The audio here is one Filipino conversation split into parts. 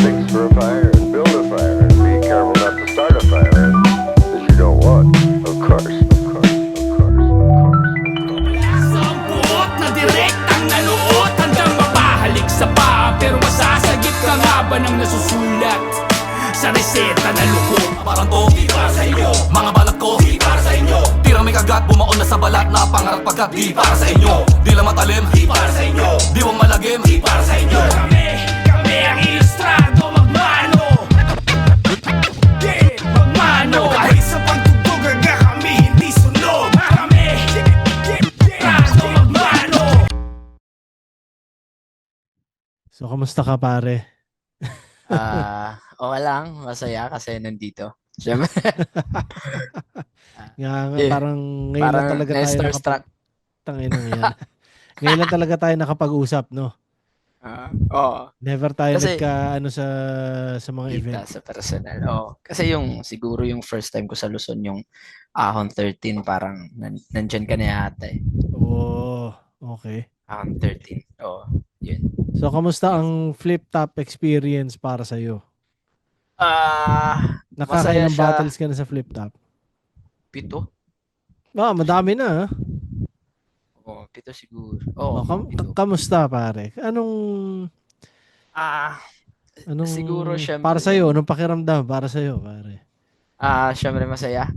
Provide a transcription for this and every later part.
fix for a fire and build a fire and be careful not to start a fire that you don't want. Of course, of course, of course, of course. Sampuot na direktang nanuot hanggang mapahalik sa paa. Pero masasagip ka nga ba ng nasusulat sa reseta na lukot? Parang to, di para sa inyo. Mga balat ko, di para sa inyo. Tirang may kagat, bumaon na sa balat na pangarap pagkat di para sa inyo. Di lang matalim, di para sa inyo. Di wang malagim, di para sa inyo. Kami ang ilustrado magmano. Yeah, magmano. Kahit sa pagtugtog aga kami hindi sunog. Kami ilustrado magmano. So, kamusta ka pare? Okay lang, masaya kasi nandito. Siyempre, Nga, parang ngayon lang parang talaga tayo na-starstruck. Tangina yan. Ngayon lang talaga tayo nakapag-usap, no? Oo. Never tayo Kasi- sa mga event. Kita sa personal. Oo. Kasi siguro yung first time ko sa Luzon, yung Ahon 13, parang nandyan ka na yata eh. Oh, okay. Ahon 13. Oo, yun. So, kamusta ang flip-top experience para sa'yo? Nakakailang siya. battles ka na sa flip-top? 7? Madami na. Oo, 7 siguro. Oo, 7. Kamusta pare? Anong Siguro, syempre- para sa'yo? Anong pakiramdam para sa'yo pare? Syempre masaya.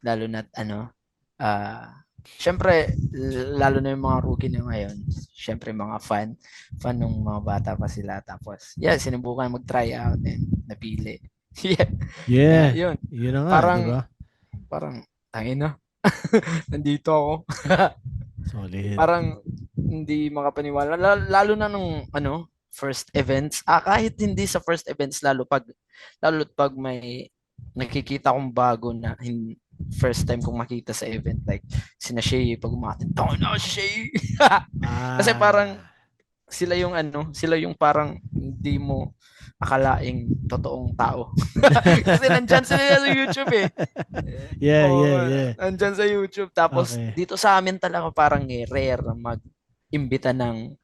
Lalo na't syempre, lalo na yung mga rookie na ngayon. Syempre mga fan nung mga bata pa sila. Tapos, sinubukan mag-try out and napili. Yeah. Yun. Yun na nga, Parang- di ba? Parang, tangin na. Nandito ako. Solid. Parang, hindi makapaniwala. Lalo na nung, first events. Kahit hindi sa first events, lalo pag may nakikita kong bago na first time kong makita sa event, like sina Shay, pag umatin, tawag na si Shay. Kasi parang sila yung parang hindi mo akalaing totoong tao. Kasi nandyan sila sa YouTube eh. Yeah, Oo, yeah. Nandyan sa YouTube. Tapos Okay. dito sa amin talaga parang rare na mag-imbita ng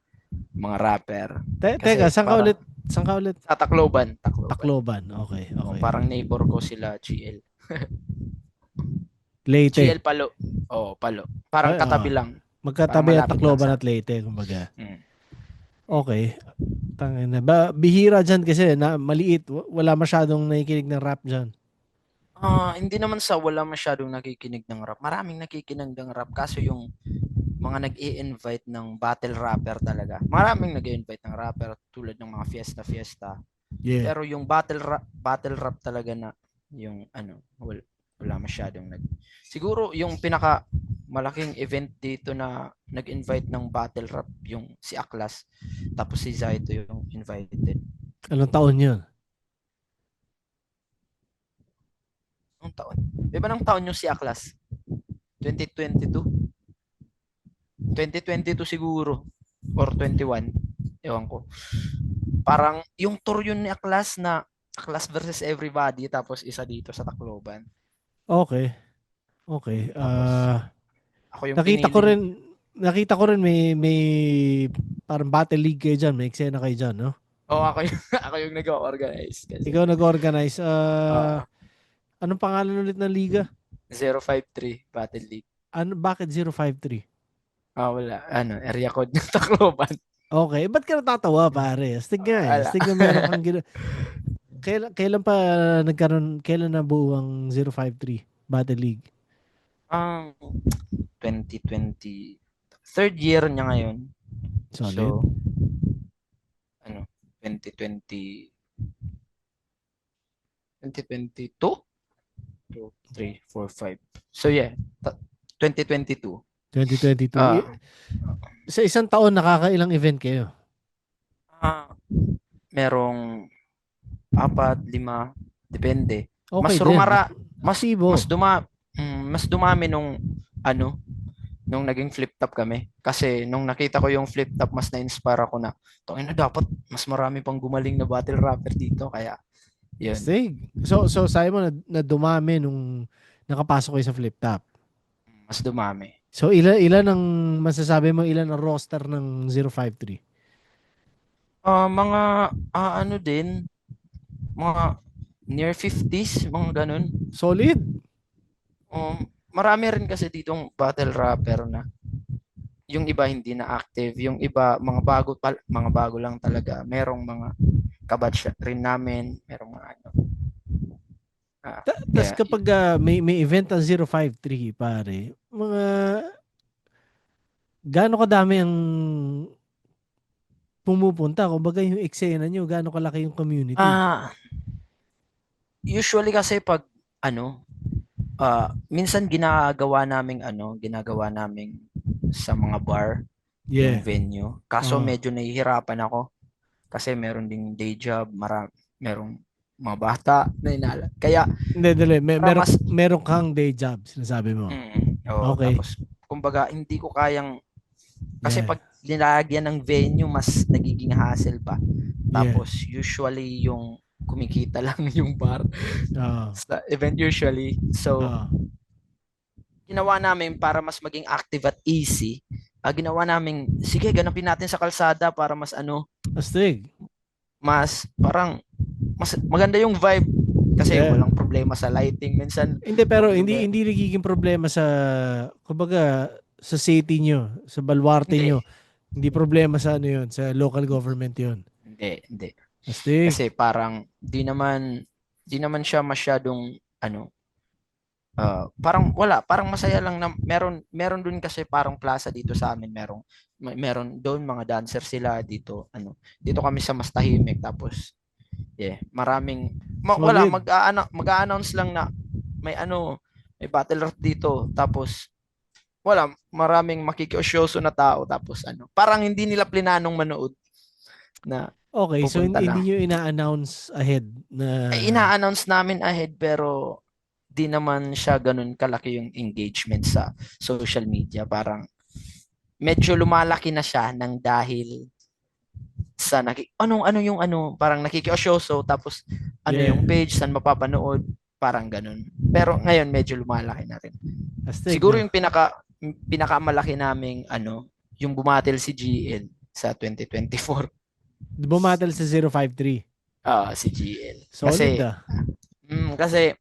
mga rapper. Teka, saan ka parang- ulit? Saan ka ulit? Sa Tacloban. Tacloban. Okay, Oo, okay. parang neighbor ko sila, GL. Leyte. GL Palo. Oo, Palo. Parang Ay, katabi lang. Magkatabi parang at malapit Tacloban lang sa- at Leyte, kumbaga. Mm. Okay. Tangina. Bihira dyan kasi na maliit. Wala masyadong nakikinig ng rap dyan. Hindi naman sa wala masyadong nakikinig ng rap. Maraming nakikinig ng rap kaso yung mga nag-i-invite ng battle rapper talaga. Maraming nag-i-invite ng rapper tulad ng mga fiesta. Yeah. Pero yung battle rap talaga na yung wala masyadong Siguro yung pinaka malaking event dito na nag-invite ng battle rap yung si Aklas. Tapos si Zaito yung invited. Anong taon yun? Anong taon? Di ba ng taon yung si Aklas? 2022? 2022 siguro. Or 21. Ewan ko. Parang yung tour yun ni Aklas na Aklas versus everybody tapos isa dito sa Tacloban. Okay. Okay. Ako yung Nakita ko rin may parang battle league kayo dyan. May eksena kayo dyan, no? ako yung nag-organize. Kasi Ikaw nag-organize. Anong pangalan ulit ng liga? 053 Battle League. Bakit 053? Wala. Area code ng Tacloban. Okay. Ba't ka natatawa, pare? Astig nga eh. Wala. Astig na meron kang kailan pa kailan nabuo ang 053 Battle League? 2020. Third year niya ngayon. Solid. So, 2020. 2022? 2, 3, 4, 5. So yeah, 2022. 2022. Ah. Sa isang taon, nakakailang event kayo? Merong 4, 5, depende. Okay Mas din. rumara, Masibo. mas dumami nung naging flip top kami. Kasi nung nakita ko yung flip top, mas na-inspire ako na, tangina dapat mas marami pang gumaling na battle rapper dito. Kaya, yun. Astig. So sabi mo na dumami nung nakapasok kayo sa flip top. Mas dumami. So ilan ang masasabi mo, ilan ang roster ng 053? Mga, din, mga near 50s, mga ganun. Solid. Marami rin kasi ditong battle rapper na yung iba hindi na active, yung iba mga bago lang talaga. Merong mga kabatch rin namin, merong mga ano. Tapos Kaya kapag may event ang 053, pare, mga gaano kadami ang pumupunta? Kumbaga yung eksena nyo, gaano kalaki yung community? ah usually kasi pag ano, minsan ginagawa naming sa mga bar yung Yeah. venue. Kaso Oh. medyo nahihirapan ako kasi meron ding day job, merong mga bata na inala. Kaya Hindi, dali. para mas Meron kang day job, sinasabi mo. oo, Okay. tapos kumbaga hindi ko kayang kasi Yeah. pag nilagyan ng venue mas nagiging hassle pa. Yeah. Tapos usually yung kumikita lang yung bar Oh. sa event usually. So Oh. ginawa namin para mas maging active at easy. Ginawa namin, sige, ganapin natin sa kalsada para mas Astig. mas parang mas maganda yung vibe kasi Yeah. walang problema sa lighting minsan. Hindi, pero Yung hindi nagiging problema sa, kumbaga, sa city nyo, sa baluarte Hindi, nyo. Hindi problema sa ano yun, sa local government yun. hindi. Astig. Kasi parang di naman siya masyadong parang wala, parang masaya lang na meron dun kasi parang plaza dito sa amin, meron doon mga dancer sila dito, dito kami sa mas tahimik tapos maraming wala Solid. mag-a-announce lang na may battle rap dito tapos wala maraming makikiosyoso na tao tapos parang hindi nila plinanong manood na Okay, so pupunta hindi lang. nyo ina-announce ahead na... Ina-announce namin ahead pero di naman siya ganun kalaki yung engagement sa social media. Parang medyo lumalaki na siya nang dahil sa parang nakikiosyoso tapos Yeah. yung page saan mapapanood, parang ganun. Pero ngayon medyo lumalaki na rin. Astig, Siguro no? yung pinakamalaki naming yung bumatil si GL sa 2024. Bumatal sa 053. Si GL. Solid, Kasi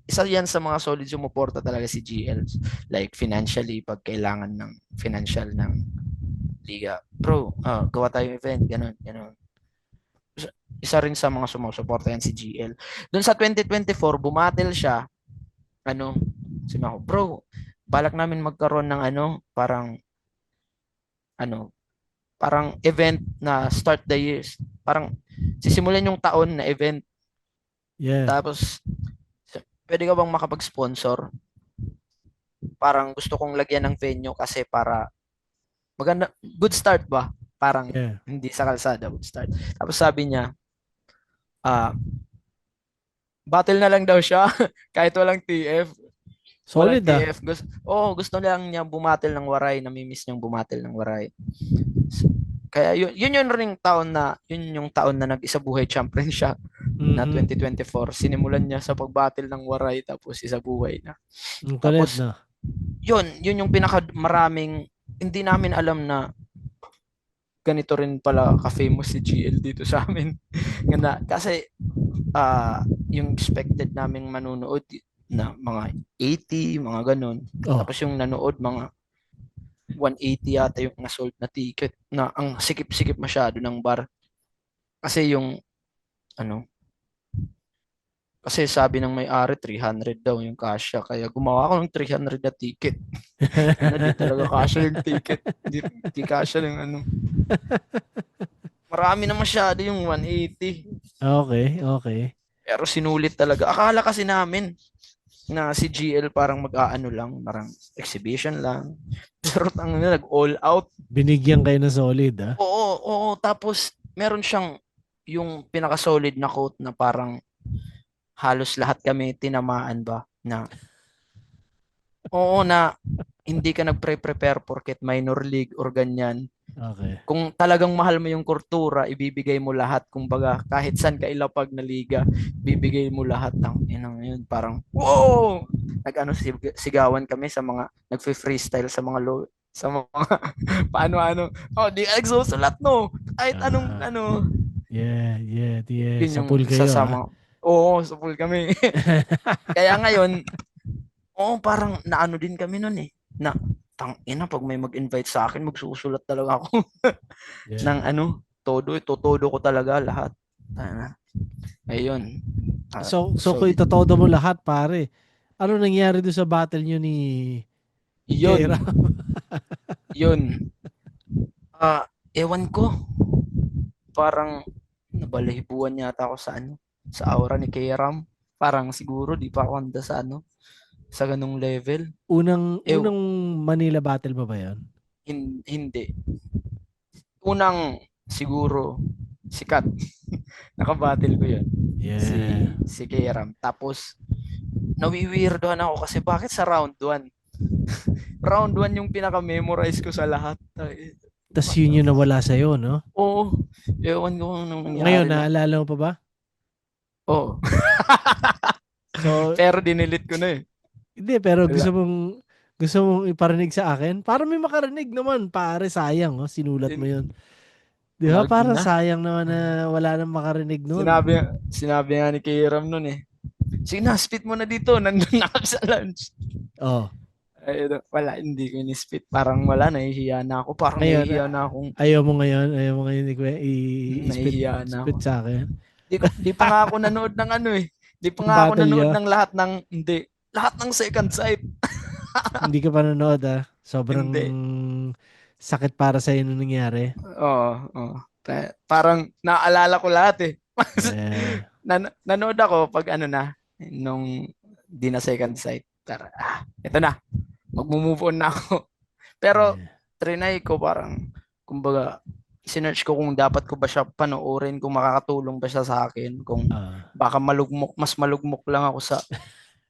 isa yan sa mga solid sumuporta talaga si GL. Like financially, pag kailangan ng financial ng liga. Bro, gawa tayong event, ganun. Isa rin sa mga sumusuporta yan si GL. Doon sa 2024, bumatil siya. Sabi ako, bro, balak namin magkaroon ng parang event na start the years. Parang sisimulan yung taon na event. Yeah. Tapos, pwede ka bang makapag-sponsor? Parang gusto kong lagyan ng venue kasi para maganda, good start ba? Parang Yeah. hindi sa kalsada, good start. Tapos sabi niya, battle na lang daw siya kahit walang TF. Solid, Walang TF. Gusto lang niya bumatil ng Waray, namimiss niyang bumatil ng Waray. Kaya yun yung taon na nag-isa buhay champion siya na 2024. Sinimulan niya sa pagbattle ng Waray tapos isa buhay na. Ang kulit, Tapos no? yun yung pinakamaraming hindi namin alam na ganito rin pala ka-famous si GL dito sa amin. Kasi yung expected naming manunood na mga 80, mga ganun. Oh. Tapos yung nanood mga 180 yata yung nasold na ticket na ang sikip-sikip masyado ng bar. Kasi kasi sabi ng may-ari 300 daw yung kasya kaya gumawa ako ng 300 na ticket. Di talaga kasya yung ticket. Di kasya yung Marami na masyado yung 180. Okay. Pero sinulit talaga. Akala kasi namin na si GL parang mag-aano lang, parang exhibition lang. Pero nag-all out. Binigyan kayo ng solid, Oo. Tapos meron siyang yung pinaka-solid na quote na parang halos lahat kami tinamaan ba na na hindi ka nagpre-prepare porket minor league or ganyan. Okay. Kung talagang mahal mo yung kultura, ibibigay mo lahat. Kumbaga, kahit saan ka ilapag na liga, bibigay mo lahat ng yun. Parang, wow! Sigawan kami sa mga, nagfe-freestyle sa mga sa mga, paano, di exosulat, no? Kahit anong, Yeah. Yun Sa yung pool kayo, ah. sasama. Oo, sa pool kami. Kaya ngayon, oo, parang naano din kami nun eh. Na, ina, pag may mag-invite sa akin, magsusulat talaga ako Yeah. ng todo ko talaga lahat. Ayun. So So, kung itotodo mo lahat, pare, ano nangyari doon sa battle nyo ni Kera? yun, yun. Ewan ko, parang nabalahibuan yata ako sa aura ni Kairam. Parang siguro di pa ako handa sa ganung level. Eh, Unang Manila battle mo ba yun? hindi. Unang siguro sikat. Nakabattle ko yun. Yeah. Si Kairam. Tapos nawiwirdohan ako kasi bakit sa round 1? Round 1 yung pinaka-memorize ko sa lahat. Tas What yun the yung fuck? nawala sa'yo, no? Oo. Ewan ko kung anong Ngayon, nangyari lang. naalala mo pa ba? Oo. So, Pero dinilit ko na eh. hindi, pero Wala. gusto mong iparinig sa akin? Para may makarinig naman, pare, sayang, oh, sinulat mo yun. Di ba? Wag Parang na. sayang naman na wala nang makarinig nun. Sinabi, sinabi nga ni Kiram nun eh. Sige na, spit mo na dito. Nandun na ako sa lunch. Oh. Ay, wala, hindi ko ni-spit. Parang wala, nahihiya na ako. Parang Ngayon, nahihiya na akong, ayaw mo ngayon i-spit nahihiya na ako. spit sa akin. Di pa nga ako nanood ng ano eh. Di pa nga ako Battle nanood nyo? ng lahat ng, hindi. Lahat ng second sight. Hindi ka pa nanood, ah. Sobrang Hindi. sakit para sa nung nangyari. Oo, oo. Parang naalala ko lahat eh. Eh, Nanood ako pag ano na, nung di na second sight. Tara, ito na. Magmo-move on na ako. Pero eh, trinay ko parang, kumbaga, sinearch ko kung dapat ko ba siya panoorin, kung makakatulong ba siya sa akin, kung ah. baka mas malugmok lang ako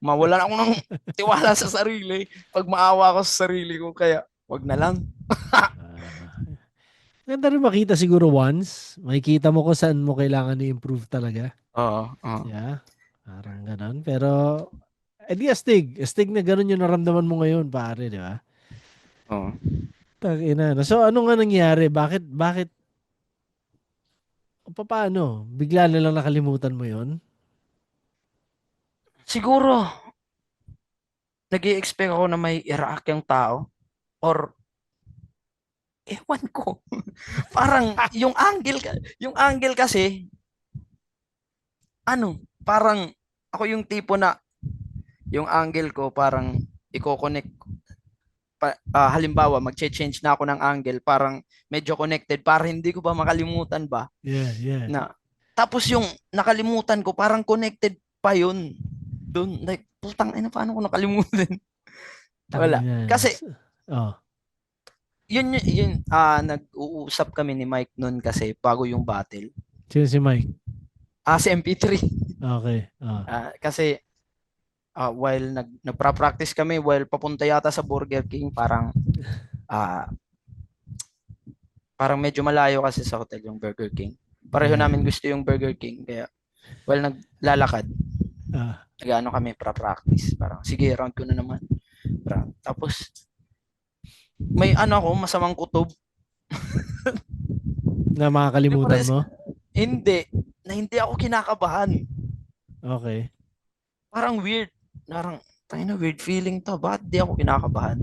mawalan ako ng tiwala sa sarili, pag maawa ako sa sarili ko, kaya wag na lang. Ah. Ganda rin makita siguro once. Makikita mo kung saan mo kailangan i-improve talaga. Oo, oo. Yeah. Parang ganon. Pero, di astig. Astig na ganon yung naramdaman mo ngayon, pare, di ba? Oo. Tangina. So, ano nga nangyari? Bakit, paano? Bigla na lang nakalimutan mo yon? Siguro, nag-i-expect ako na may i-react yung tao, or ewan ko. Parang yung angle kasi, parang ako yung tipo na yung angle ko parang i-connect halimbawa magche-change na ako ng angle, parang medyo connected para hindi ko ba makalimutan ba Yeah. na, tapos yung nakalimutan ko parang connected pa yun doon, like putang ina, paano ko nakalimutan? Wala Tangina. kasi Oh. yun, nag-uusap kami ni Mike noon kasi bago yung battle. Sino si Mike? Si MP3. Okay. Oh. Kasi while nagpa-practice kami, while papunta yata sa Burger King, parang medyo malayo kasi sa hotel yung Burger King. Pareho Yeah. namin gusto yung Burger King, kaya while naglalakad, Ah. nag-ano kami practice. Parang sige, round ko na naman. Tapos may masamang kutob. Na makakalimutan mo? Hindi ako kinakabahan. Okay. Parang weird. Parang, weird feeling to. Bakit di ako kinakabahan?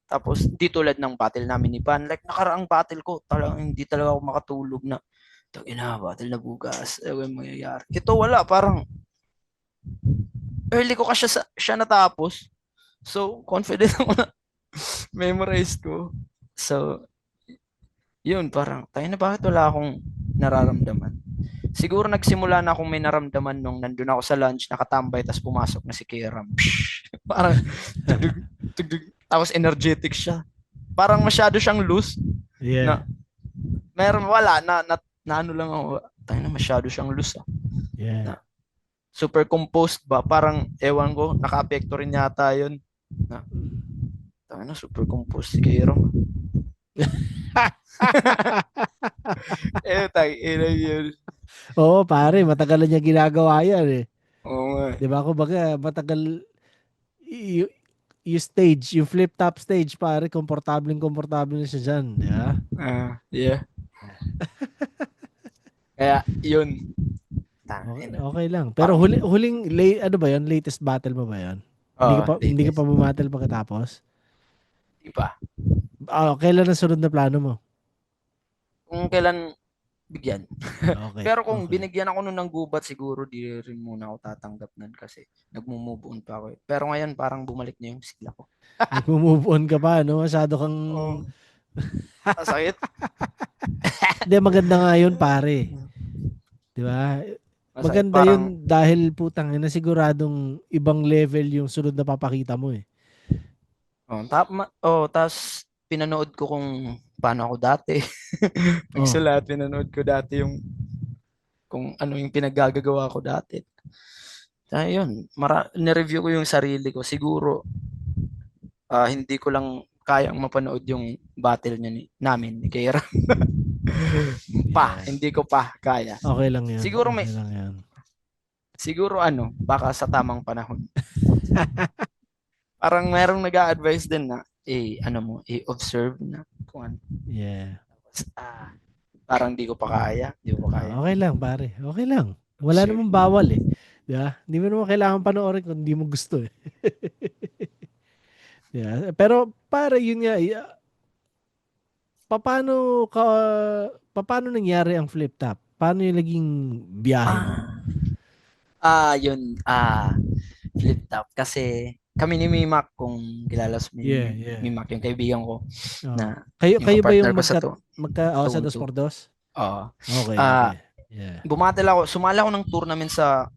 Tapos, di tulad ng battle namin ni Pan. Like, nakaraang battle ko, talagang hindi talaga ako makatulog na, battle na bukas. Ano yung mangyayari? Ito wala, parang, early ko kasi siya natapos. So, confident ako na memorize ko. So, yun, parang, bakit wala akong nararamdaman? Siguro nagsimula na akong may naramdaman nung nandun ako sa lunch, nakatambay, tapos pumasok na si Kiram. Parang, tugdug. Tapos energetic siya. Parang masyado siyang loose. Yeah. Wala, na ano lang ako, masyado siyang loose. Yeah. Super composed ba? Parang, ewan ko, naka-apekto rin yata yun. Super composed si Kiram. Yun. Oo, pare, matagal na niya ginagawa yan eh. Oo nga. 'Di ba? Kumbaga, matagal yung stage, yung flip top stage, pare, komportable na siya dyan. Di ba? Yeah. Kaya, yun. Okay, Tangina. okay lang. Pero ano ba 'yon? Latest battle mo ba 'yon? Hindi ka pa Latest. bumattle pagkatapos? Di ba? Kailan ang sunod na plano mo? Kung kailan bigyan. Okay, Pero kung okay. binigyan ako nun ng gubat, siguro di rin muna ako tatanggap nun kasi nagmo-move on pa ako. Pero ngayon, parang bumalik na yung sigla ko. Nagmo-move on ka pa, no? Masyado kang... Oh, masakit. Hindi, maganda nga yun, pare. Di ba? Masakit. Maganda Parang, yun dahil putang ina siguradong ibang level yung sunod na papakita mo eh. tas pinanood ko kung paano ako dati. Oh, Nagsulat, pinanood ko dati yung kung ano yung pinaggagawa ko dati. Kaya yun, nireview ko yung sarili ko. Siguro, hindi ko lang kayang mapanood yung battle namin ni Kera. yeah. Hindi ko pa kaya. Okay lang yun. Siguro Okay lang yan. baka sa tamang panahon. Parang merong nag-a-advise din na, i-observe na kung ano. Yeah. Ah, parang di ko pa kaya. Di ko pa kaya. Okay lang, pare. Okay lang. Wala Observe. namang bawal eh. Di ba? Hindi mo naman kailangan panoorin kung hindi mo gusto eh. Yeah. Pero pare, yun nga, paano paano nangyari ang flip top? Paano yung naging biyahe mo? Yun, flip top. Kasi kami ni Mimak, kung kilala mo Yeah, ni yeah. Mimak, yung kaibigan ko, Oh. na Kayo yung kayo ba kapartner yung ko sa sa dos Tonto. por dos? Oo. Okay, Ah, okay. Yeah. sumali ako ng tournament sa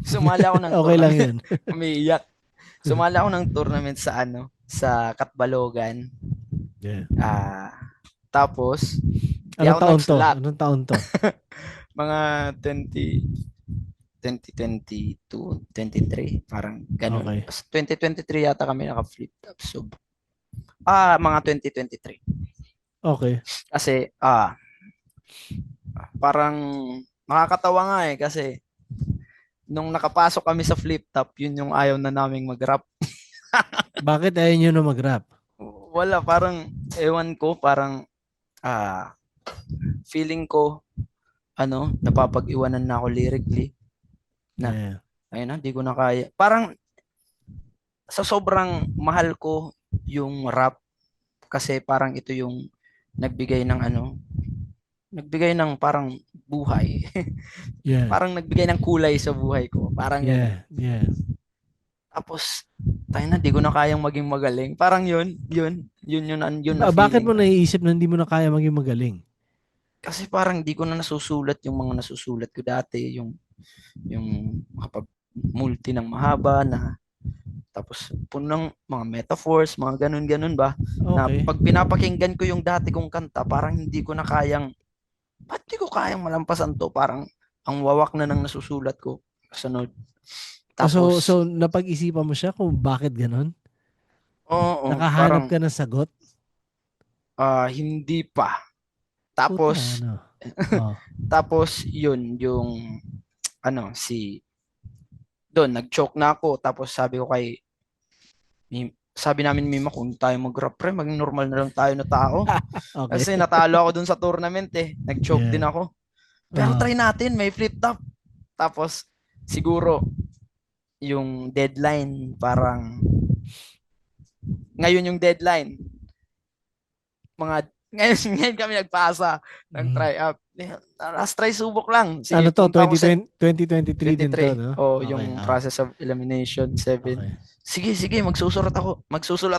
sumali ako ng Okay lang tournament. 'yun. Umiiyak. Sumali ako ng tournament sa Katbalogan. Yeah. Tapos di Anong ako taon to? nag-slot. Anong taon to? Mga 2022, 23, parang ganun. Okay. 2023 yata kami naka-flip top. So, mga 2023. Okay. Kasi, parang nakakatawa nga kasi nung nakapasok kami sa flip top, yun yung ayaw na naming mag-rap. Bakit ayaw nyo na mag-rap? Wala, parang, ewan ko, parang, feeling ko, napapag-iwanan na ako lyrically. Yeah. Ayun na, di ko na kaya. Parang, sa sobrang mahal ko yung rap, kasi parang ito yung nagbigay ng parang buhay. Yeah. Parang nagbigay ng kulay sa buhay ko. Parang ganun. Yeah. Yeah. Tapos, tayo na, di ko na kayang maging magaling. Parang yun na Bakit feeling. mo naiisip na hindi mo na kaya maging magaling? Kasi parang di ko na nasusulat yung mga nasusulat ko dati, yung makapag-multi ng mahaba na, tapos puno ng mga metaphors, mga ganun-ganun ba, na Okay. pag pinapakinggan ko yung dati kong kanta, parang hindi ko na kayang, ba't di ko kayang malampasan to? Parang ang wawak na ng nasusulat ko. Kasunod. Tapos, So napag-isipan mo siya kung bakit ganon? oo, Nakahanap parang ka ng sagot? hindi pa. Puta, Tapos, ano? Oh. yun, yung, doon, nag-choke na ako. Tapos sabi namin Mima, kung tayo mag-rap pre, maging normal na lang tayo na tao. Okay. Kasi natalo ako dun sa tournament Nag-choke din Yeah. ako. Pero Ah. try natin, may flip top. Tapos, siguro, yung deadline, parang, ngayon yung deadline, ngayon kami nagpasa ng try-up. Last try, subok lang. Sige, Ano to? punta ako sa 2023 din to, no? Okay, yung process of elimination 7. Okay. Sige, magsusulat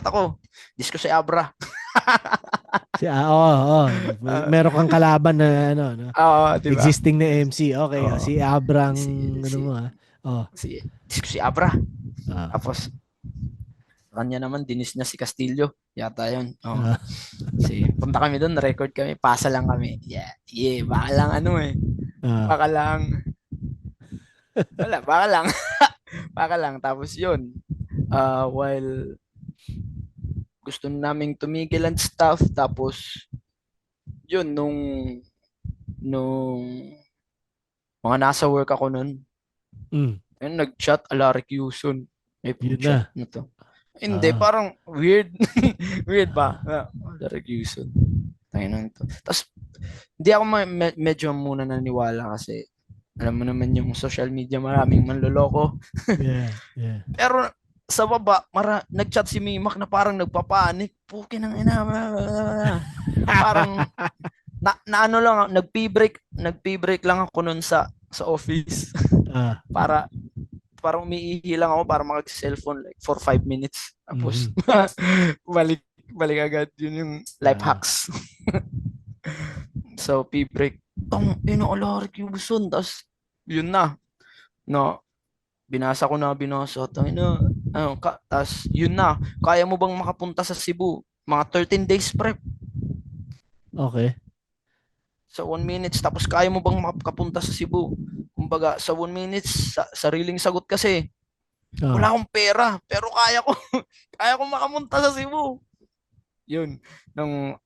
ako. Disco si Abra. Meron kang kalaban na no? Diba? Existing na MC. Okay, Oo. si Abrang Si- mo ah. Oh. Disco si Abra. Ah. Tapos, kanya naman, dinis niya si Castillo. Yata yun. Ah. Punta kami doon, record kami, pasa lang kami. Yeah, baka lang Ah. Baka lang. Wala, baka lang. Baka lang. Tapos yun, while gusto naming tumigil and stuff, tapos yun, nung mga nasa work ako nun, ayun, nag-chat Alaric Yuson. Yun na. Na to. Hindi, parang weird. Weird ba? Alaric Yuson. Tangina nito. Tapos, hindi ako medyo muna naniwala kasi alam mo naman yung social media, maraming manloloko. Yeah, yeah. Pero sa baba, nag-chat si Mimak na parang nagpapanik. Pukin ng ina. Parang na ano lang, nag-pee-break lang ako nun sa office. Ah, para umiihi lang ako para mag-cellphone like for 5 minutes. Tapos balik agad. Yun yung life Ah. hacks. So, pee-break. Alarik yung gusto. Tapos, yun na. No, binasa. Tapos, yun na. Kaya mo bang makapunta sa Cebu? Mga 13 days prep. okay. Sa 1 minutes. Tapos, kaya mo bang makapunta sa Cebu? Kumbaga, sa 1 minutes, sariling sagot kasi. Ah. Wala akong pera, pero kaya ko. Kaya ko makapunta sa Cebu. Yun. Nung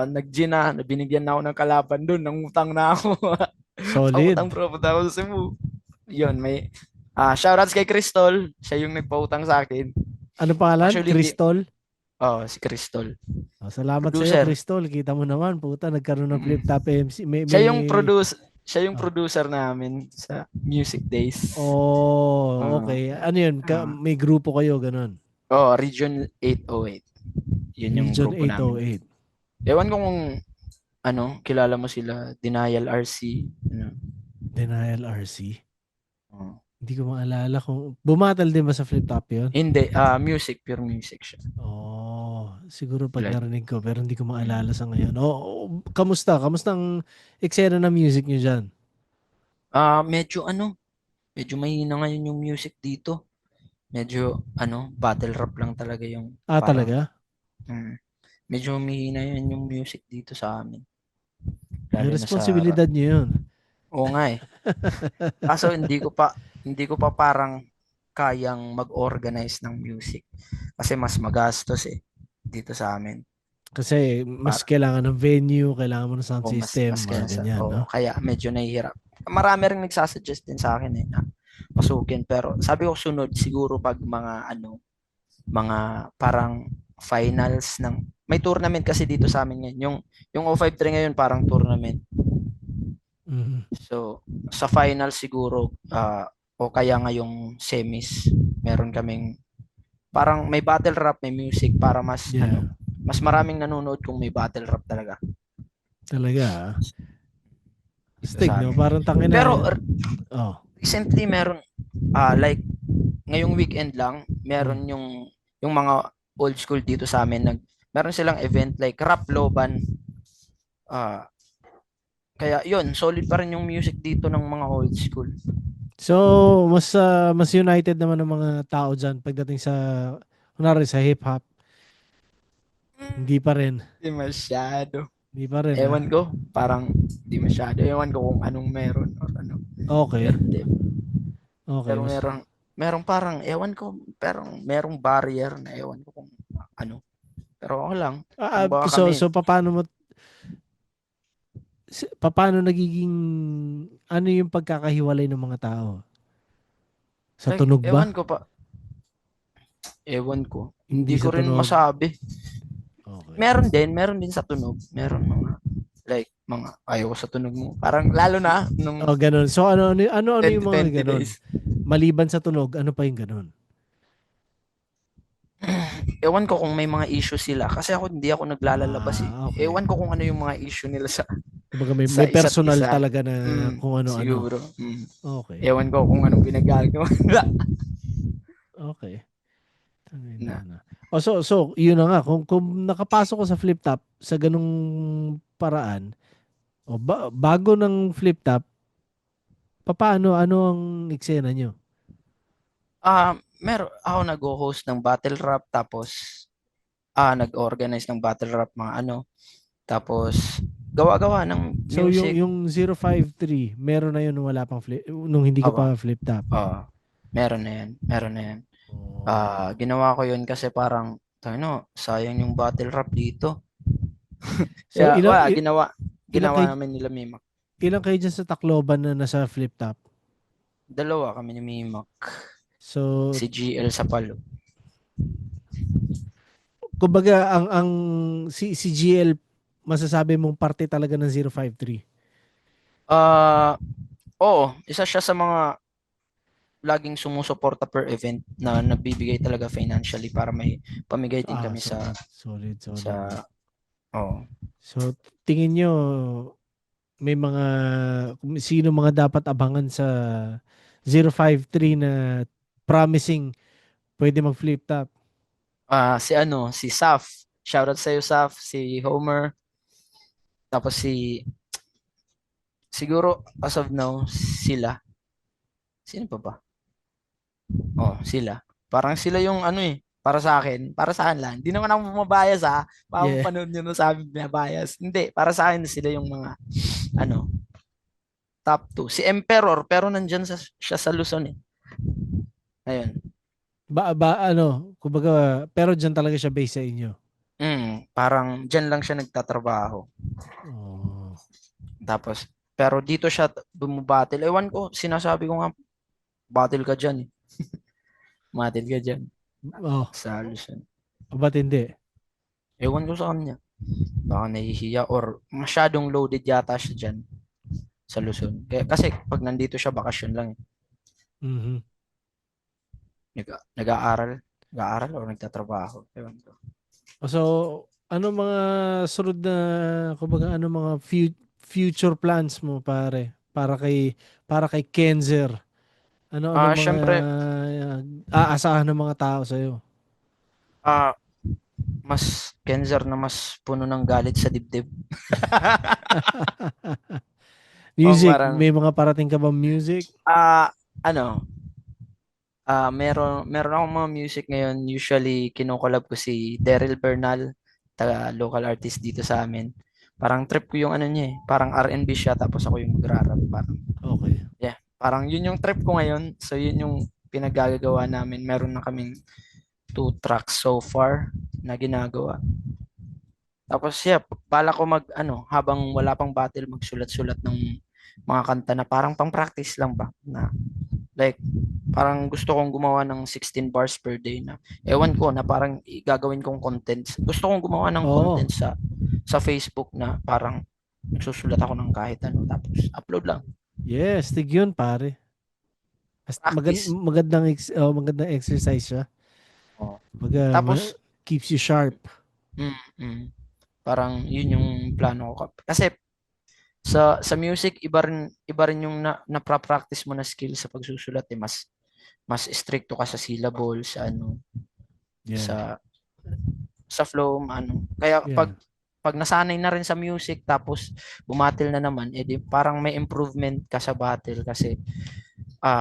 nag-G na, binigyan na ako ng kalaban doon, nangutang na ako. Solid. Pautang bro, punta ako sa Cebu. Yun, may shoutouts kay Crystal. Siya yung nagpautang sa akin. Ano pangalan? Actually, Crystal? Si Crystal. Oh, salamat sa iyo, Producer. Crystal. Kita mo naman, puta, nagkaroon ng flip top MC. Siya yung producer namin sa Music Days. Oh, okay. Ano yun? May grupo kayo, ganun? Region 808. Yun yung Region grupo namin. 808. Ewan ko kung kilala mo sila, Denial RC. Denial RC. Oh. Hindi ko maalala kung bumatal din ba sa flip top yun? Hindi, pure music siya. Oh, siguro pag Like, narinig ko pero hindi ko maalala sa ngayon. Kamusta? Kamusta ang eksena ng music niyo diyan? Medyo mahina ngayon yung music dito. Medyo battle rap lang talaga yung Talaga? Medyo mahina yun yung music dito sa amin. May responsibilidad niyo yun. Oo nga eh. Kaso hindi ko pa parang kayang mag-organize ng music. Kasi mas magastos dito sa amin. Kasi mas kailangan ng venue, kailangan mo ng sound system, mas ganyan, no? Kaya medyo nahihirap. Marami rin nagsasuggest din sa akin na pasukin. Pero sabi ko sunod siguro pag mga parang finals may tournament kasi dito sa amin ngayon. Yung 053 ngayon parang tournament. So, sa final siguro o kaya ngayong semis, meron kaming parang may battle rap, may music para mas mas maraming nanonood kung may battle rap talaga. Talaga. Stig, no? Parang tangina. Pero recently meron like ngayong weekend lang, meron yung mga old school dito sa amin meron silang event like Rap Loban. Kaya yun, solid pa rin yung music dito ng mga old school. So, mas united naman ng mga tao dyan pagdating sa, kunwari sa hip-hop. Hindi pa rin. Hindi masyado. Hindi pa rin. Ewan ko, parang hindi masyado. Ewan ko kung anong meron or ano. Okay. Okay. Pero merong parang, ewan ko, parang merong barrier na ewan ko kung ano. Pero okay lang. So paano nagiging ano yung pagkakahiwalay ng mga tao? Sa like, tunog ba? Ewan ko. Hindi ko rin tunog. masabi. Okay. Meron din sa tunog. Meron mga ayaw sa tunog mo. Parang lalo na nung ganun. So ano yung mga 20 ganun? days. Maliban sa tunog, ano pa yung ganun? Ewan ko kung may mga issue sila kasi hindi ako naglalalabas Okay. Ewan ko kung ano yung mga issue nila sa kumbaga may isa't personal isa. talaga na kung ano-ano. Siguro. Okay. Ewan ko kung anong pinagagawa nila. Okay. So yun na nga kung nakapasok ko sa flip top sa ganung paraan bago ng flip top paano ang eksena nyo? Meron ako nag-host ng battle rap tapos nag-organize ng battle rap mga tapos gawa-gawa ng So music. yung 053 meron na yun nung wala pang nung hindi ko pa flip top. Meron na yan. Ginawa ko yun kasi parang sayang yung battle rap dito. So, ginawa namin nila Mimak. Ilan kayo dyan sa Tacloban na nasa flip top? 2 kami ni Mimak. So Si GL sa Palo. Kumbaga si GL masasabi mong parte talaga ng 053? Ah, oo, isa siya sa mga laging sumusuporta per event na nagbibigay talaga financially para may pamigay din kami sa Solid, solid, sa solid. oh. So, tingin nyo, may mga, kung sino mga dapat abangan sa 053 na promising pwede mag-flip top? Si ano, si Saf. Shoutout sa iyo, Saf, si Homer, tapos siguro as of now sila. Sino pa ba? Oh, sila. Parang sila yung ano para sa akin, para sa akin lang. Hindi naman ako mabias ha. Yeah. Panood nyo na sabi na bias. Hindi, para sa akin sila yung mga ano, top 2. Si Emperor, pero nandyan siya sa Luzon eh. Ayun. Kumbaga, pero dyan talaga siya base sa inyo. Parang dyan lang siya nagtatrabaho. Oh. Tapos, pero dito siya bumabattle. Ewan ko, sinasabi ko nga, battle ka dyan eh. Battle ka dyan Oh, sa Luzon. ba't hindi? Ewan ko sa kanya. Baka nahihiya or masyadong loaded yata siya dyan sa Luzon. Kasi pag nandito siya, bakasyon lang eh. Mhm. Nag-aaral. Nag-aaral o nagtatrabaho. Ewan ko. So, ano mga sunod na, kumbaga, ano mga future plans mo, pare? Para kay Kenzer. Ano mga Syempre, aasahan ng mga tao sa'yo? ah, mas Kenzer na mas puno ng galit sa dibdib. Music, Parang, may mga parating ka ba music? ano, meron akong mga music ngayon. Usually, kinukolab ko si Daryl Bernal, taga local artist dito sa amin. Parang trip ko yung ano niya eh. Parang R&B siya, tapos ako yung magra-rap. Parang, Okay. yeah. Parang yun yung trip ko ngayon. So, yun yung pinaggagawa namin. Meron na kaming 2 tracks so far na ginagawa. Tapos, yeah, bala ko habang wala pang battle, magsulat-sulat ng mga kanta na parang pang-practice lang ba. Na, like, parang gusto kong gumawa ng 16 bars per day na ewan ko na parang gagawin kong content. Gusto kong gumawa ng Oo. content sa Facebook na parang nagsusulat ako ng kahit ano tapos upload lang. Yes, tig yun, pare. Practice. Magandang exercise siya. Oh. Kumbaga, Tapos keeps you sharp. mm, mm, parang yun yung plano ko. Kasi sa music iba rin yung na-practice mo na skill sa pagsusulat eh. Mas stricto ka sa syllable, sa ano, Yeah. sa flow, ano. Kaya Yeah. pag nasanay na rin sa music tapos bumatil na naman, edi parang may improvement ka sa battle kasi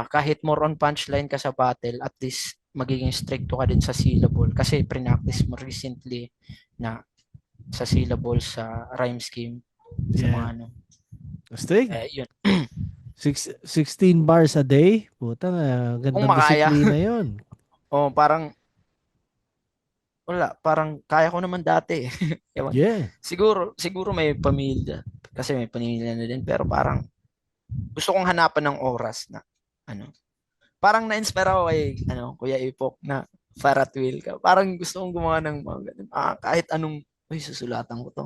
kahit more on punchline ka sa battle, at least magiging stricto ka din sa syllable kasi practice mo recently na sa syllable sa rhyme scheme sa mga Yeah. ano. Astig. Yun. 16 bars a day? Puta nga, Kung gandang makaya. disiplina yon. Parang wala, parang kaya ko naman dati. Ewan. Yeah. Siguro may pamilya kasi may pamilya na din pero parang gusto kong hanapan ng oras na ano. Parang na-inspire ako kay Kuya Ipok na Farat Will ka. Parang gusto kong gumawa ng mga ganun. Kahit anong susulatan ko to.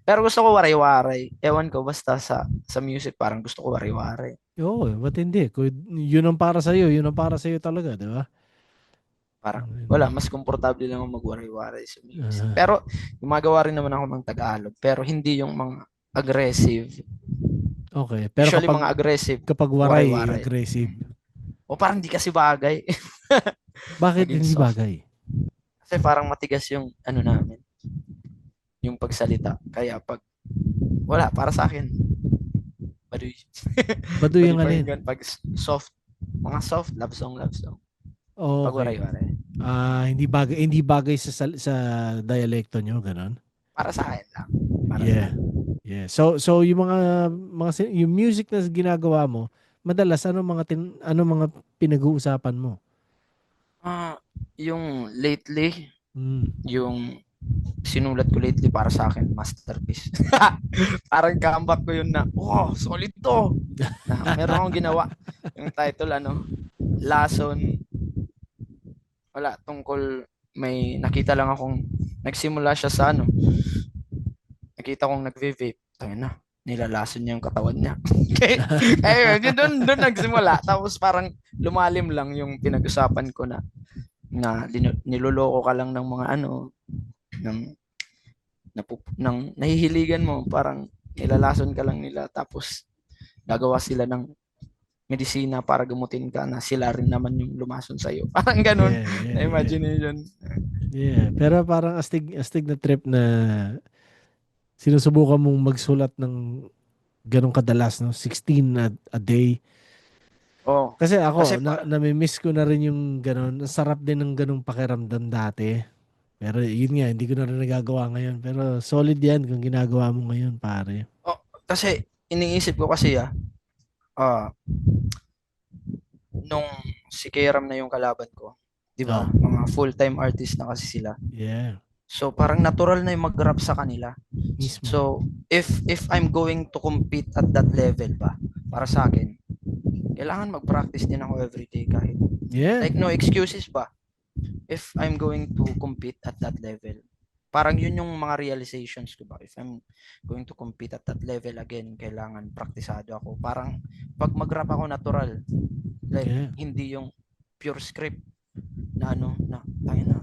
Pero gusto ko waray-waray. Ewan ko basta sa music parang gusto ko waray-waray. Oo, ba't hindi? Kung yun ang para sa'yo, yun ang para sa'yo talaga, di ba? Parang wala, mas komportable lang ako magwaray-waray sa music. Ah, Pero gumagawa rin naman ako ng Tagalog. Pero hindi yung mga aggressive. okay. Pero Usually mga aggressive, kapag waray, waray-waray. aggressive. O parang di kasi bagay. Bakit Maging hindi soft. bagay? Kasi parang matigas yung namin. Yung pagsalita. Kaya wala, para sa akin. Baduy. Baduy yung Baduy alin? pag soft. Mga soft, love song. Pag Okay. waray-waray. Hindi bagay sa dialekto nyo, ganun? Para sa akin lang. Para sa Yeah. akin. Yeah. So yung yung music na ginagawa mo, madalas ano mga pinag-uusapan mo? Yung lately, Mm. yung sinulat ko lately para sa akin, masterpiece. Parang comeback ko yun na, solid to. Na, meron akong ginawa. Yung title, Lason. Wala, tungkol, may nakita lang akong, nagsimula siya sa nakita kong nagve-vape. Tayo na, nilalason niya yung katawan niya. Kaya yun, doon nagsimula. Tapos parang lumalim lang yung pinag-usapan ko na niloloko ka lang ng mga ng nahihiligan mo, parang nilalason ka lang nila, tapos gagawa sila ng medisina para gamutin ka na sila rin naman yung lumason sa'yo. Parang ganun. Yeah. Na imagination. Yeah. Pero parang astig na trip na sinusubukan mong magsulat ng ganong kadalas, no? 16 a day. Oh, Kasi ako, kasi nami-miss ko na rin yung ganon. Ang sarap din ng ganong pakiramdam dati. Pero yun nga, hindi ko na rin nagagawa ngayon. Pero solid yan kung ginagawa mo ngayon, pare. kasi iniisip ko kasi nung si Kairam na yung kalaban ko, di ba? Mga full-time artist na kasi sila. Yeah. So parang natural na yung mag-rap sa kanila. Mismo. So if I'm going to compete at that level ba, para sa akin, kailangan mag-practice din ako everyday kahit. Yeah. Like no excuses ba? If I'm going to compete at that level. Parang yun yung mga realizations ko ba. If I'm going to compete at that level again, kailangan praktisado ako. Parang pag mag-rap ako natural. Like hindi yung pure script na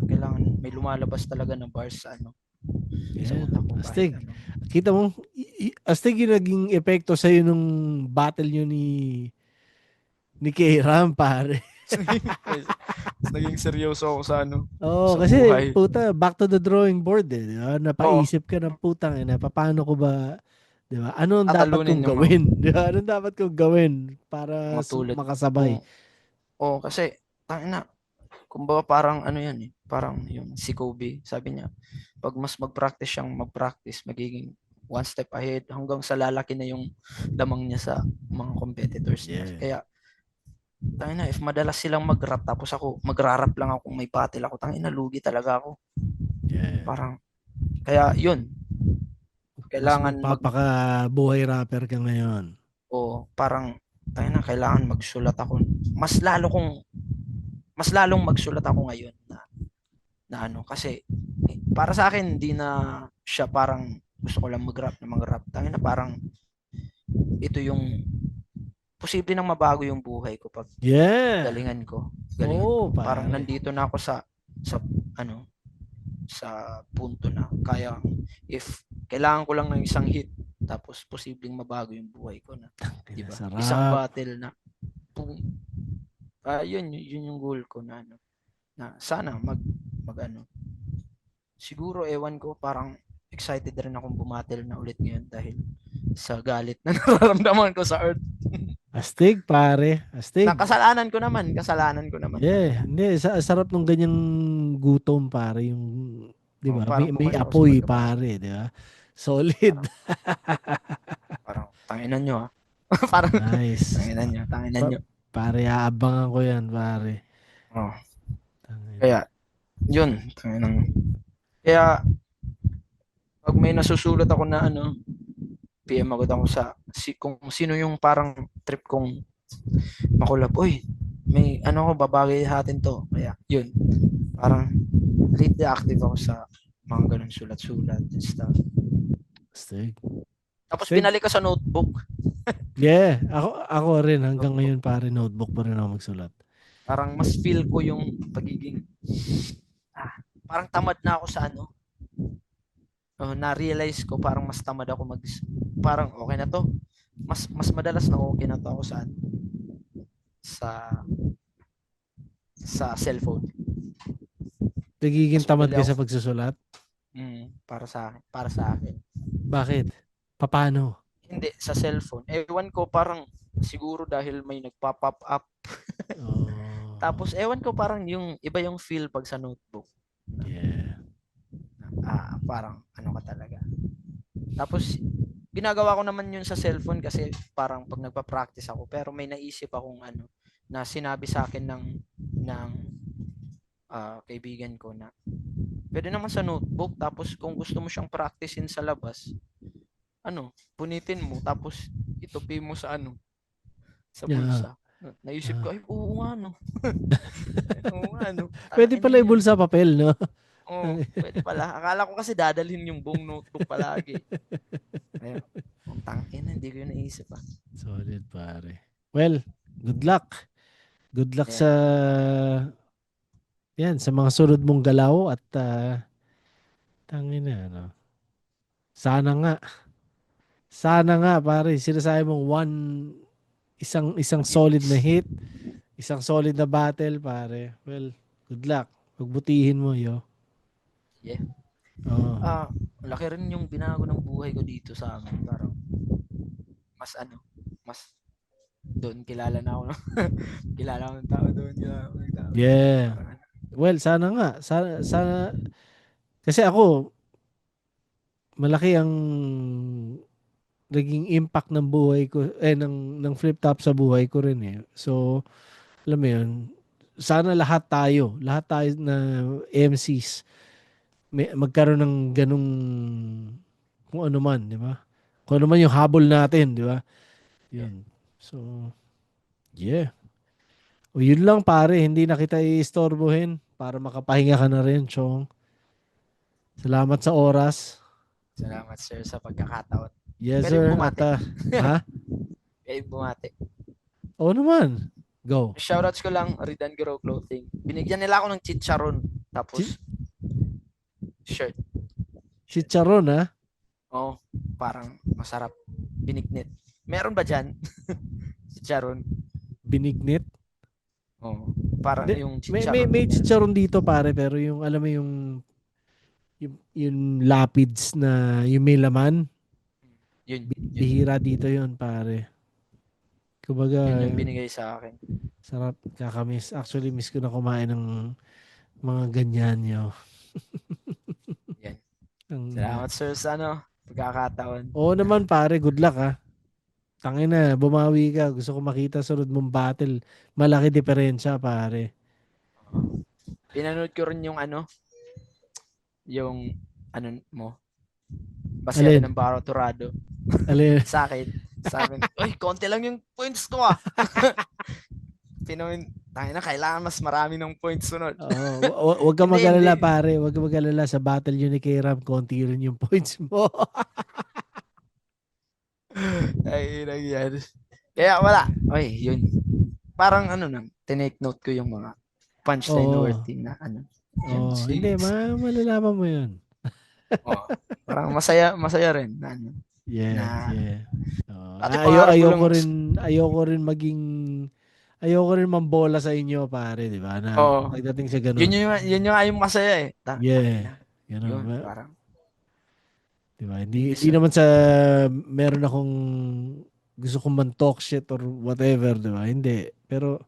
kailangan may lumalabas talaga na bars sa sa utak ko. Astig. Kita mo, astig yung naging epekto sa'yo nung battle nyo ni Kairam, pare. Naging seryoso ako sa Oo, sa kasi buhay. puta, back to the drawing board eh. Napaisip ka ng putang paano ko ba, di ba? Ano ang dapat Tatalunin kong yung gawin? Di ba? Anong dapat kong gawin para matulad makasabay? kasi kumbaga parang yan eh. Parang yung si Kobe, sabi niya, pag mas mag-practice, magiging one step ahead hanggang sa lalaki na yung lamang niya sa mga competitors niya. Kaya if madalas silang mag-rap tapos ako magra-rap lang ako kung may battle ako, lugi talaga ako. Parang kaya yun. Kailangan magpapakabuhay rapper ka ngayon. Parang kailangan magsulat ako. Mas lalong magsulat ako ngayon na kasi para sa akin hindi na siya parang gusto ko lang mag-rap. Parang ito yung posible nang mabago yung buhay ko pag galingan ko. Parang nandito na ako sa punto na kaya if kailangan ko lang ng isang hit tapos posibleng mabago yung buhay ko na. Diba? Isang battle na boom. Yun yung goal ko na sana mag siguro ewan ko, parang excited rin akong bumatel na ulit ngayon dahil sa galit na nararamdaman ko sa Earth. Astig, pare. Astig. Kasalanan ko naman. Yeah. Hindi, sarap nung ganyang gutom, pare. Yung, di ba? May apoy, pare. Di ba? Solid. Parang tanginan nyo, ha? Parang, nice. Tanginan nyo. Pare, aabangan ko yan, pare. Kaya, yun. Kaya, pag may nasusulat ako na PM agad ako kung sino yung parang trip kong makulab. Uy, may ko, babagay natin to. Kaya, yun. Parang, lately active ako sa mga ganun sulat-sulat and stuff. Astig. Tapos, binalik ka sa notebook. Yeah. Ako rin. Hanggang ngayon, pare, notebook pa rin ako magsulat. Parang mas feel ko yung pagiging, parang tamad na ako sa na-realize ko parang mas tamad ako parang okay na to. Mas madalas na okay na to ako sa cellphone. Nagiging tamad ka sa pagsusulat? Para sa akin. Bakit? Paano? Hindi, sa cellphone. Ewan ko, parang siguro dahil may nagpa-pop up. Tapos ewan ko, parang yung iba yung feel pag sa notebook. Yeah. Parang ka talaga. Tapos ginagawa ko naman yun sa cellphone kasi parang pag nagpa-practice ako, pero may naisip akong na sinabi sa akin ng kaibigan ko na pwede naman sa notebook, tapos kung gusto mo siyang practicein sa labas, punitin mo tapos itupi mo sa sa bulsa. Naisip ko, ay oo nga no. Pwede pala ibulsa papel, no? Oh, pwede pala. Akala ko kasi dadalhin yung buong notebook palagi. Ayun. Ang tangin, hindi ko yun naisip ah. Solid, pare. Well, good luck. Good luck Yeah. sa sa mga sunod mong galaw at tangin na, ano. Sana nga. Sana nga, pare. Sinasabi mong isang solid na hit, isang solid na battle, pare. Well, good luck. Pagbutihin mo, yo. Yeah. Oo. Laki rin yung binago ng buhay ko dito sa amin. Parang mas doon kilala na ako. Kilala ko ng tao doon. Kilala ko ng tao. Yeah. Parang, Well, sana nga. Sana kasi ako, malaki ang naging impact ng buhay ko, ng flip top sa buhay ko rin eh. So, alam mo yun, sana lahat tayo na MCs, magkaroon ng ganung, kung ano man, di ba? Kung ano man yung habol natin, di ba? Yun. So, yeah. O yun lang pare, hindi na kita iistorbohin para makapahinga ka na rin, Chong. Salamat sa oras. salamat sir sa pagkakataon. Yes, Pwede sir. bumati. At, ha? Kaya bumati. Oo naman. Go. Shoutouts ko lang, Read and Grow Clothing. Binigyan nila ako ng chicharon. Tapos, shirt. Chicharon, ha? Oh, parang masarap. Binignit. Meron ba dyan? Chicharon. Binignit. Oh, parang Di- yung May, chicharon. may chicharon dito pare, pero yung, alam mo yung lapids na yung may laman, Yun, bihira dito yun pare. Kumbaga, yun yung binigay sa akin. sarap, kakamiss. Actually, miss ko na kumain ng mga ganyan yo. Yan. Ang- Salamat sir sa pagkakataon. Oo naman pare, good luck ha. Tangin na, bumawi ka. Gusto ko makita sunod mong battle. Malaki diferensya pare. Pinanood ko rin yung yung mo. Alin? Basya ng Baro Torado. Alin? Sa akin. Sabi, uy, konti lang yung points ko ah. Tangin na, kailangan mas marami ng points sunod. Wag ka Hindi, mag-alala hindi. pare. Wag ka mag-alala sa battle yun ni K-Ram. Konti rin yung points mo. Ay, nagyan. Kaya wala. Oy, yun. Parang tinake note ko yung mga punchline Oo. worthy na Yun, Hindi, malalaman mo yun. oh, parang masaya rin na Yeah, Na- yeah. Dati pangarap ko Ayoko rin mambola sa inyo, pare, di ba? Na Oo. pagdating sa ganun. yun yung ayong masaya eh. Yeah. Ganun. Yun, parang Di ba? Hindi naman sa meron akong gusto kong man-talk shit or whatever, di ba? Hindi. Pero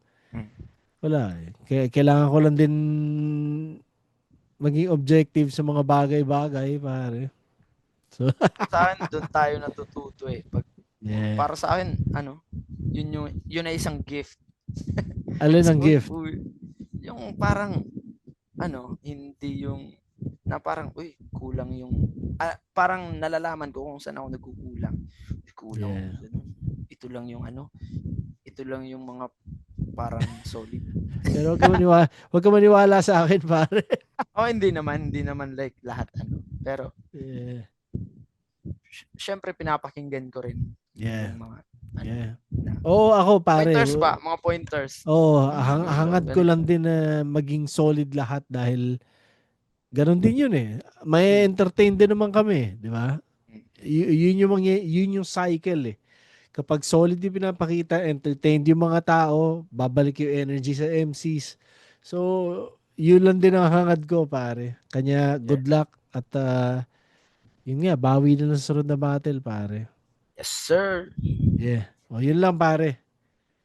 wala eh. Kailangan ko lang din maging objective sa mga bagay-bagay, pare. sa akin doon tayo natututo eh. Yeah. Para sa akin, yun ay isang gift. Alin ang gift? Yung parang, hindi yung, na parang, kulang yung, parang nalalaman ko kung saan ako nagkukulang. Kulang Yeah. ako dun. Ito lang yung mga parang solid. Pero wag ka maniwala sa akin, pare. Hindi naman like lahat Pero, Yeah. syempre pinapakinggan ko rin Yeah. yung mga, Yeah. Oo, ako, pare. pointers ba? Mga pointers. Oo, hangad ko lang din na maging solid lahat dahil ganun din yun eh. May entertain din naman kami, di ba? Yun yung cycle eh. Kapag solid yung pinapakita, entertained yung mga tao, babalik yung energy sa MCs. So, yun lang din ang hangad ko, pare. Kanya, good luck at yun nga, bawi na sa sunod na battle, pare. Yes, sir. Yeah. O, yun lang, pare.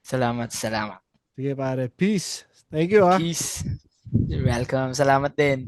Salamat. Sige, pare. Peace. Thank you, ah. Peace. You're welcome. Salamat din.